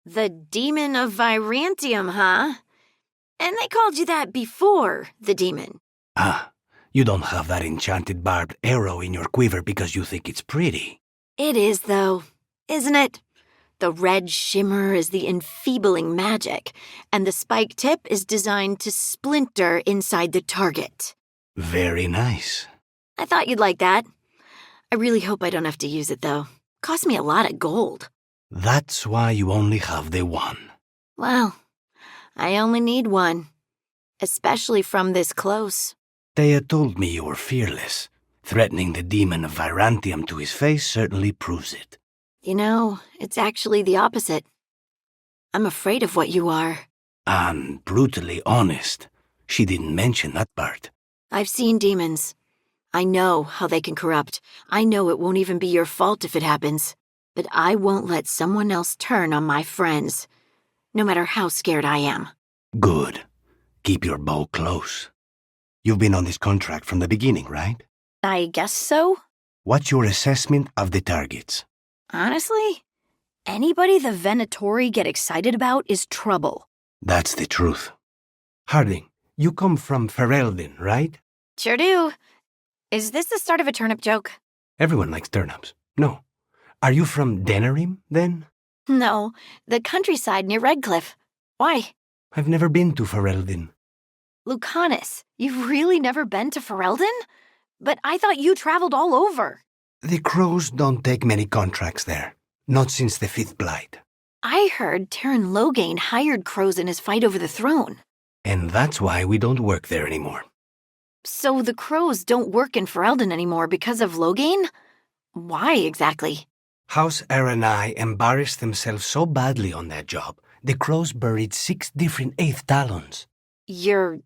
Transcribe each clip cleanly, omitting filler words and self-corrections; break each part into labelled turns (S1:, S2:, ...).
S1: The Demon of Vyrantium, huh? And they called you that before the demon.
S2: Ah, you don't have that enchanted barbed arrow in your quiver because you think it's pretty.
S1: It is, though, isn't it? The red shimmer is the enfeebling magic, and the spike tip is designed to splinter inside the target.
S2: Very nice.
S1: I thought you'd like that. I really hope I don't have to use it, though. Cost me a lot of gold.
S2: That's why you only have the one.
S1: Well, I only need one. Especially from this close.
S2: Thea told me you were fearless. Threatening the demon of Vyrantium to his face certainly proves it.
S1: You know, it's actually the opposite. I'm afraid of what you are.
S2: And brutally honest. She didn't mention that part.
S1: I've seen demons. I know how they can corrupt. I know it won't even be your fault if it happens. But I won't let someone else turn on my friends, no matter how scared I am.
S2: Good. Keep your bow close. You've been on this contract from the beginning, right?
S1: I guess so.
S2: What's your assessment of the targets?
S1: Honestly, anybody the Venatori get excited about is trouble.
S2: That's the truth. Harding, you come from Ferelden, right?
S1: Sure do. Is this the start of a turnip joke?
S2: Everyone likes turnips. No. Are you from Denerim, then?
S1: No, the countryside near Redcliffe. Why?
S2: I've never been to Ferelden.
S1: Lucanis, you've really never been to Ferelden? But I thought you traveled all over.
S2: The crows don't take many contracts there. Not since the Fifth Blight.
S1: I heard Terran Loghain hired crows in his fight over the throne.
S2: And that's why we don't work there anymore.
S1: So the crows don't work in Ferelden anymore because of Loghain? Why exactly?
S2: House Aranai embarrassed themselves so badly on that job, the crows buried 6 different 8th Talons.
S1: You're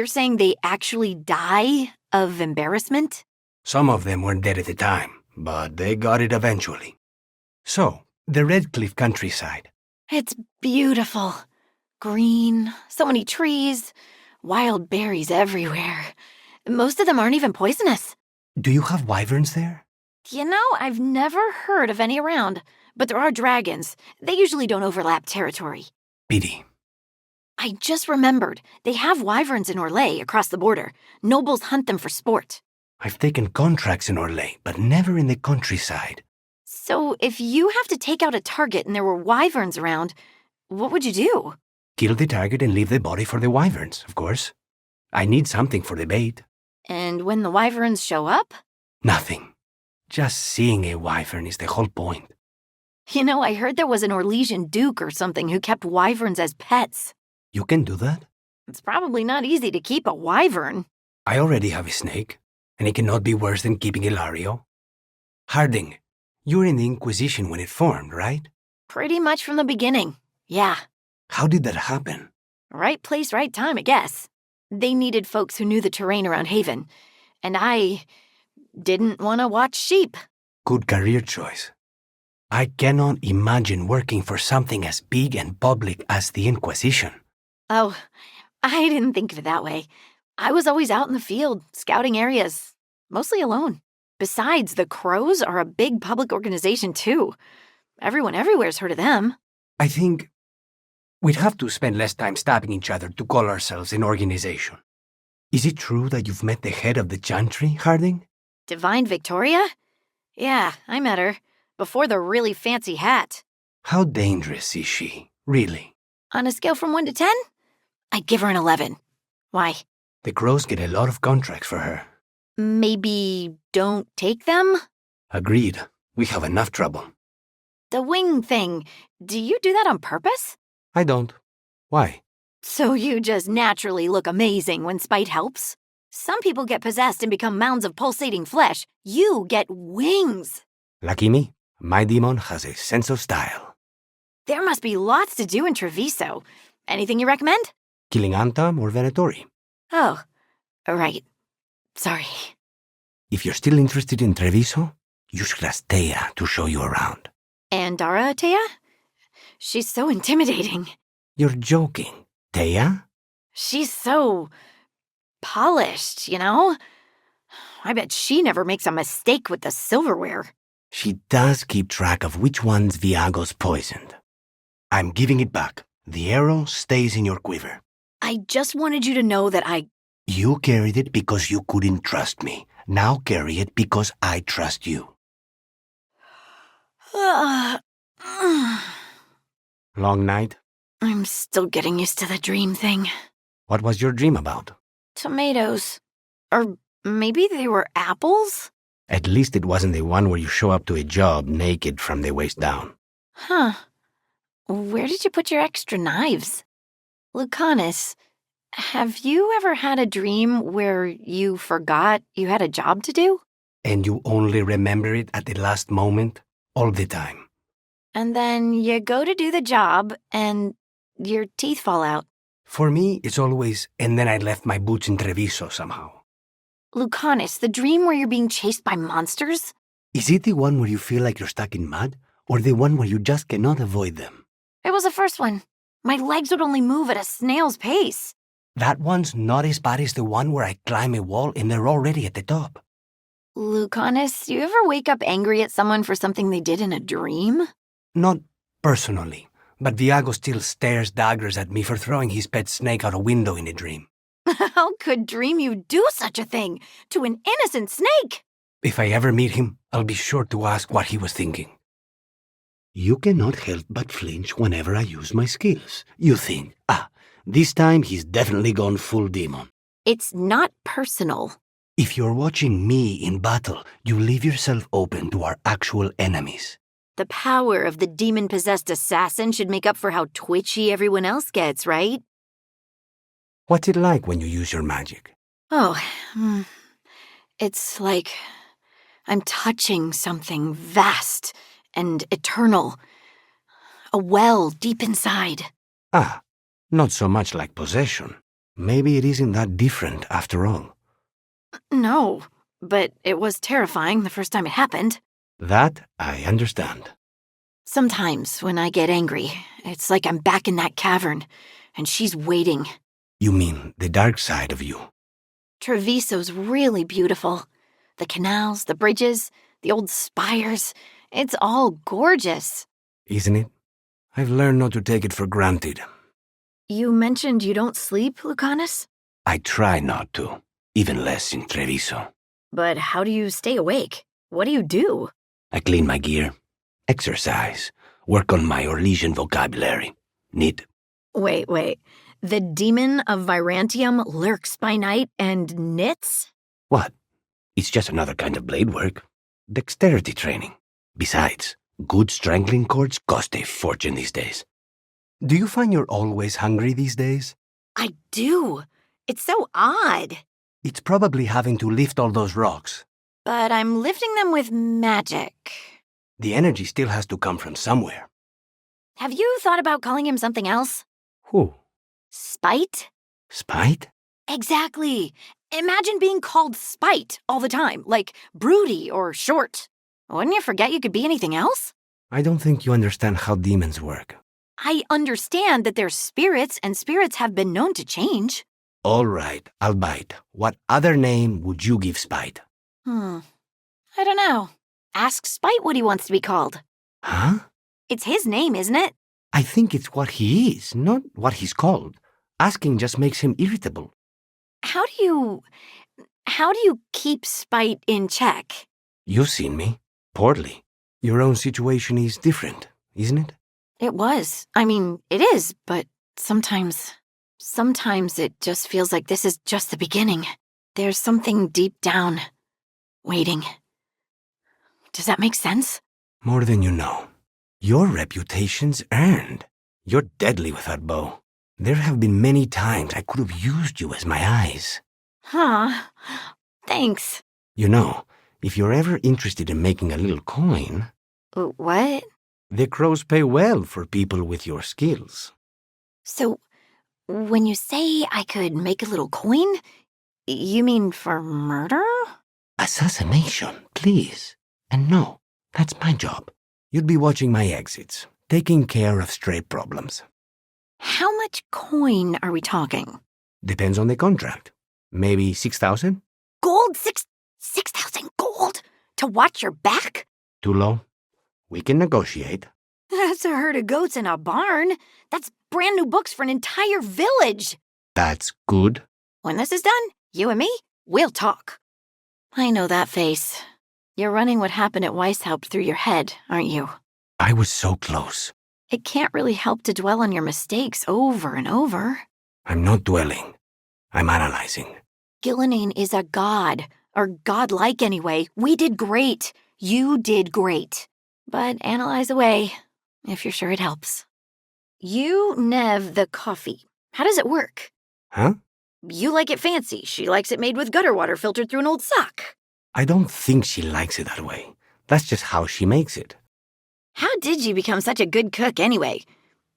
S1: saying they actually die of embarrassment?
S2: Some of them weren't dead at the time, but they got it eventually. So, the Redcliffe countryside.
S1: It's beautiful. Green, so many trees, wild berries everywhere. Most of them aren't even poisonous.
S2: Do you have wyverns there?
S1: You know, I've never heard of any around, but there are dragons. They usually don't overlap territory.
S2: Pity.
S1: I just remembered. They have wyverns in Orlais across the border. Nobles hunt them for sport.
S2: I've taken contracts in Orlais, but never in the countryside.
S1: So if you have to take out a target and there were wyverns around, what would you do?
S2: Kill the target and leave the body for the wyverns, of course. I need something for the bait.
S1: And when the wyverns show up?
S2: Nothing. Just seeing a wyvern is the whole point.
S1: You know, I heard there was an Orlesian duke or something who kept wyverns as pets.
S2: You can do that?
S1: It's probably not easy to keep a wyvern.
S2: I already have a snake, and it cannot be worse than keeping a Lario. Harding, you were in the Inquisition when it formed, right?
S1: Pretty much from the beginning, yeah.
S2: How did that happen?
S1: Right place, right time, I guess. They needed folks who knew the terrain around Haven, and I didn't want to watch sheep.
S2: Good career choice. I cannot imagine working for something as big and public as the Inquisition.
S1: Oh, I didn't think of it that way. I was always out in the field, scouting areas, mostly alone. Besides, the Crows are a big public organization, too. Everyone everywhere's heard of them.
S2: I think we'd have to spend less time stabbing each other to call ourselves an organization. Is it true that you've met the head of the Chantry, Harding?
S1: Divine Victoria? Yeah, I met her. Before the really fancy hat.
S2: How dangerous is she, really?
S1: On a scale from 1 to 10? I'd give her an 11. Why?
S2: The Crows get a lot of contracts for her.
S1: Maybe don't take them?
S2: Agreed. We have enough trouble.
S1: The wing thing, do you do that on purpose?
S2: I don't. Why?
S1: So you just naturally look amazing when spite helps? Some people get possessed and become mounds of pulsating flesh. You get wings.
S2: Lucky me. My demon has a sense of style.
S1: There must be lots to do in Treviso. Anything you recommend?
S2: Killing Antam or Venatori.
S1: Oh, right. Sorry.
S2: If you're still interested in Treviso, you should ask Thea to show you around.
S1: And Dara, Thea? She's so intimidating.
S2: You're joking. Thea?
S1: She's so polished, you know? I bet she never makes a mistake with the silverware.
S2: She does keep track of which ones Viago's poisoned. I'm giving it back. The arrow stays in your quiver.
S1: I just wanted you to know that
S2: You carried it because you couldn't trust me. Now carry it because I trust you. Long night?
S1: I'm still getting used to the dream thing.
S2: What was your dream about?
S1: Tomatoes. Or maybe they were apples?
S2: At least it wasn't the one where you show up to a job naked from the waist down.
S1: Huh. Where did you put your extra knives? Lucanis, have you ever had a dream where you forgot you had a job to do?
S2: And you only remember it at the last moment? All the time.
S1: And then you go to do the job and your teeth fall out.
S2: For me, it's always, and then I left my boots in Treviso somehow.
S1: Lucanis, the dream where you're being chased by monsters?
S2: Is it the one where you feel like you're stuck in mud? Or the one where you just cannot avoid them?
S1: It was the first one. My legs would only move at a snail's pace.
S2: That one's not as bad as the one where I climb a wall and they're already at the top.
S1: Lucanis, you ever wake up angry at someone for something they did in a dream?
S2: Not personally, but Viago still stares daggers at me for throwing his pet snake out a window in a dream.
S1: How could dream you do such a thing to an innocent snake?
S2: If I ever meet him, I'll be sure to ask what he was thinking. You cannot help but flinch whenever I use my skills. You think, this time he's definitely gone full demon.
S1: It's not personal.
S2: If you're watching me in battle, you leave yourself open to our actual enemies.
S1: The power of the demon-possessed assassin should make up for how twitchy everyone else gets, right?
S2: What's it like when you use your magic?
S1: Oh, it's like I'm touching something vast and eternal. A well deep inside.
S2: Not so much like possession. Maybe it isn't that different after all.
S1: No, but it was terrifying the first time it happened.
S2: That I understand.
S1: Sometimes when I get angry, it's like I'm back in that cavern, and she's waiting.
S2: You mean the dark side of you?
S1: Treviso's really beautiful. The canals, the bridges, the old spires. It's all gorgeous.
S2: Isn't it? I've learned not to take it for granted.
S1: You mentioned you don't sleep, Lucanis?
S2: I try not to, even less in Treviso.
S1: But how do you stay awake? What do you do?
S2: I clean my gear, exercise, work on my Orlesian vocabulary. Knit.
S1: Wait. The demon of Virantium lurks by night and knits?
S2: What? It's just another kind of blade work. Dexterity training. Besides, good strangling cords cost a fortune these days. Do you find you're always hungry these days?
S1: I do. It's so odd.
S2: It's probably having to lift all those rocks.
S1: But I'm lifting them with magic.
S2: The energy still has to come from somewhere.
S1: Have you thought about calling him something else?
S2: Who?
S1: Spite?
S2: Spite?
S1: Exactly. Imagine being called Spite all the time, like broody or short. Wouldn't you forget you could be anything else?
S2: I don't think you understand how demons work.
S1: I understand that they're spirits, and spirits have been known to change.
S2: All right, I'll bite. What other name would you give Spite?
S1: I don't know. Ask Spite what he wants to be called.
S2: Huh?
S1: It's his name, isn't it?
S2: I think it's what he is, not what he's called. Asking just makes him irritable.
S1: How do you keep Spite in check?
S2: You've seen me. Poorly. Your own situation is different, isn't it?
S1: It was. I mean, it is, but sometimes it just feels like this is just the beginning. There's something deep down, waiting. Does that make sense?
S2: More than you know. Your reputation's earned. You're deadly with that bow. There have been many times I could have used you as my eyes.
S1: Huh. Thanks.
S2: You know, if you're ever interested in making a little coin...
S1: What?
S2: The crows pay well for people with your skills.
S1: So, when you say I could make a little coin, you mean for murder?
S2: Assassination, please. And no, that's my job. You'd be watching my exits, taking care of stray problems.
S1: How much coin are we talking?
S2: Depends on the contract. Maybe 6,000?
S1: Gold? 6,000 gold? To watch your back?
S2: Too low? We can negotiate.
S1: That's a herd of goats in a barn. That's brand new books for an entire village.
S2: That's good.
S1: When this is done, you and me, we'll talk. I know that face. You're running what happened at Weishaupt through your head, aren't you?
S2: I was so close.
S1: It can't really help to dwell on your mistakes over and over.
S2: I'm not dwelling. I'm analyzing.
S1: Gillenane is a god, or godlike anyway. We did great. You did great. But analyze away, if you're sure it helps. You nev the coffee. How does it work?
S2: Huh?
S1: You like it fancy. She likes it made with gutter water filtered through an old sock.
S2: I don't think she likes it that way. That's just how she makes it.
S1: How did you become such a good cook anyway?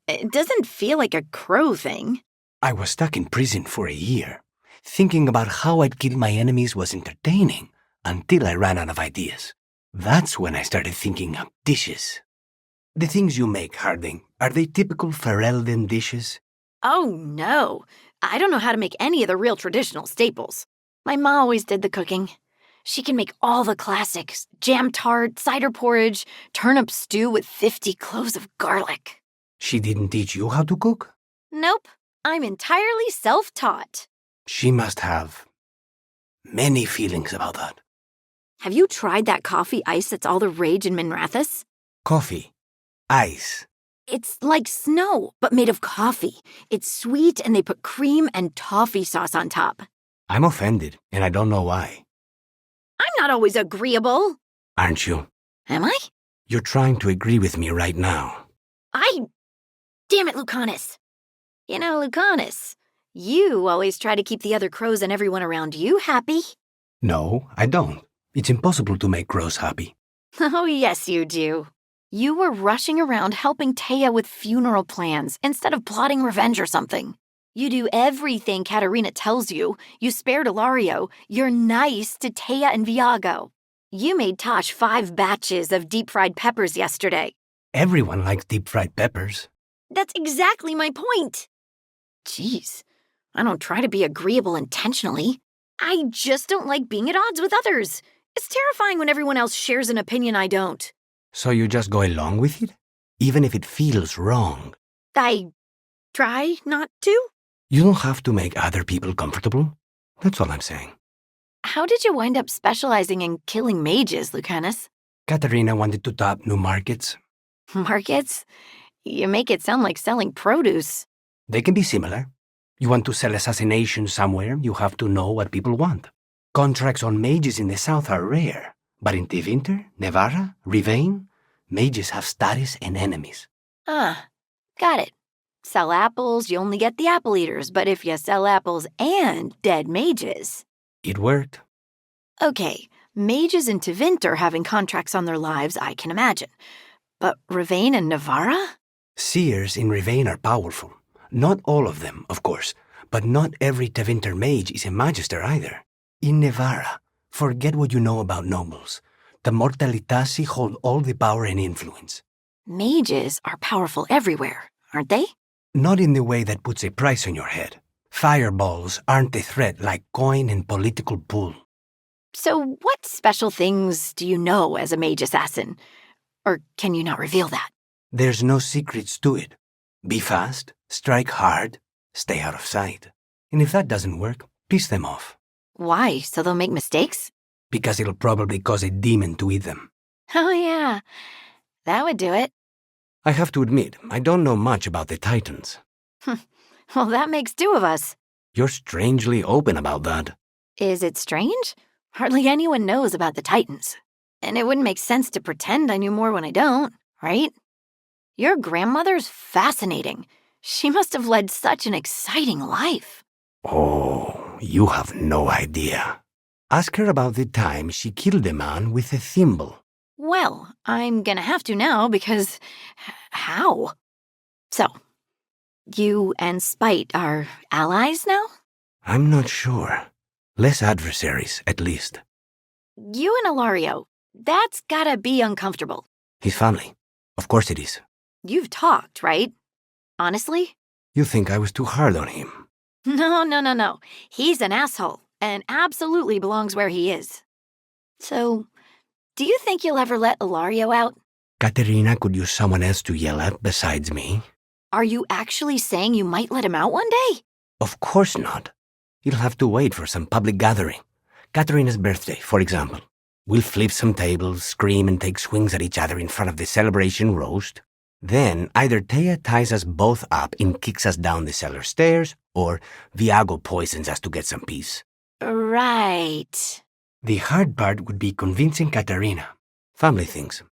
S1: It doesn't feel like a crow thing.
S2: I was stuck in prison for a year. Thinking about how I'd kill my enemies was entertaining until I ran out of ideas. That's when I started thinking of dishes. The things you make, Harding, are they typical Ferelden dishes?
S1: Oh, no. I don't know how to make any of the real traditional staples. My ma always did the cooking. She can make all the classics: jam tart, cider porridge, turnip stew with 50 cloves of garlic.
S2: She didn't teach you how to cook?
S1: Nope. I'm entirely self-taught.
S2: She must have many feelings about that.
S1: Have you tried that coffee ice that's all the rage in Minrathous?
S2: Coffee. Ice.
S1: It's like snow, but made of coffee. It's sweet, and they put cream and toffee sauce on top.
S2: I'm offended, and I don't know why.
S1: I'm not always agreeable.
S2: Aren't you?
S1: Am I?
S2: You're trying to agree with me right now.
S1: Damn it, Lucanis. You know, Lucanis, you always try to keep the other crows and everyone around you happy.
S2: No, I don't. It's impossible to make crows happy.
S1: Oh, yes, you do. You were rushing around helping Taya with funeral plans instead of plotting revenge or something. You do everything Katerina tells you. You spared Ilario. You're nice to Taya and Viago. You made Tosh 5 batches of deep-fried peppers yesterday.
S2: Everyone likes deep-fried peppers.
S1: That's exactly my point. Jeez, I don't try to be agreeable intentionally. I just don't like being at odds with others. It's terrifying when everyone else shares an opinion I don't.
S2: So you just go along with it? Even if it feels wrong?
S1: I try not to.
S2: You don't have to make other people comfortable. That's all I'm saying.
S1: How did you wind up specializing in killing mages, Lucanis?
S2: Katerina wanted to tap new markets.
S1: Markets? You make it sound like selling produce.
S2: They can be similar. You want to sell assassinations somewhere, you have to know what people want. Contracts on mages in the south are rare, but in Tevinter, Nevarra, Rivain, mages have status and enemies.
S1: Ah, got it. Sell apples, you only get the apple eaters, but if you sell apples and dead mages...
S2: It worked.
S1: Okay, mages in Tevinter having contracts on their lives, I can imagine. But Rivain and Nevarra?
S2: Seers in Rivain are powerful. Not all of them, of course, but not every Tevinter mage is a magister either. In Nevarra, forget what you know about nobles. The Mortalitasi hold all the power and influence.
S1: Mages are powerful everywhere, aren't they?
S2: Not in the way that puts a price on your head. Fireballs aren't a threat like coin and political pull.
S1: So what special things do you know as a mage assassin? Or can you not reveal that?
S2: There's no secrets to it. Be fast, strike hard, stay out of sight. And if that doesn't work, piss them off.
S1: Why? So they'll make mistakes?
S2: Because it'll probably cause a demon to eat them.
S1: Oh yeah, that would do it.
S2: I have to admit, I don't know much about the Titans.
S1: Well, that makes 2 of us.
S2: You're strangely open about that.
S1: Is it strange? Hardly anyone knows about the Titans. And it wouldn't make sense to pretend I knew more when I don't, right? Your grandmother's fascinating. She must have led such an exciting life.
S2: Oh, you have no idea. Ask her about the time she killed a man with a thimble.
S1: Well, I'm gonna have to now because... how? So, you and Spite are allies now?
S2: I'm not sure. Less adversaries, at least.
S1: You and Ilario, that's gotta be uncomfortable.
S2: His family. Of course it is.
S1: You've talked, right? Honestly?
S2: You think I was too hard on him?
S1: No. He's an asshole and absolutely belongs where he is. So, do you think you'll ever let Ilario out?
S2: Katerina could use someone else to yell at besides me.
S1: Are you actually saying you might let him out one day?
S2: Of course not. You'll have to wait for some public gathering. Katerina's birthday, for example. We'll flip some tables, scream, and take swings at each other in front of the celebration roast. Then either Taya ties us both up and kicks us down the cellar stairs, or Viago poisons us to get some peace.
S1: Right.
S2: The hard part would be convincing Katerina. Family things.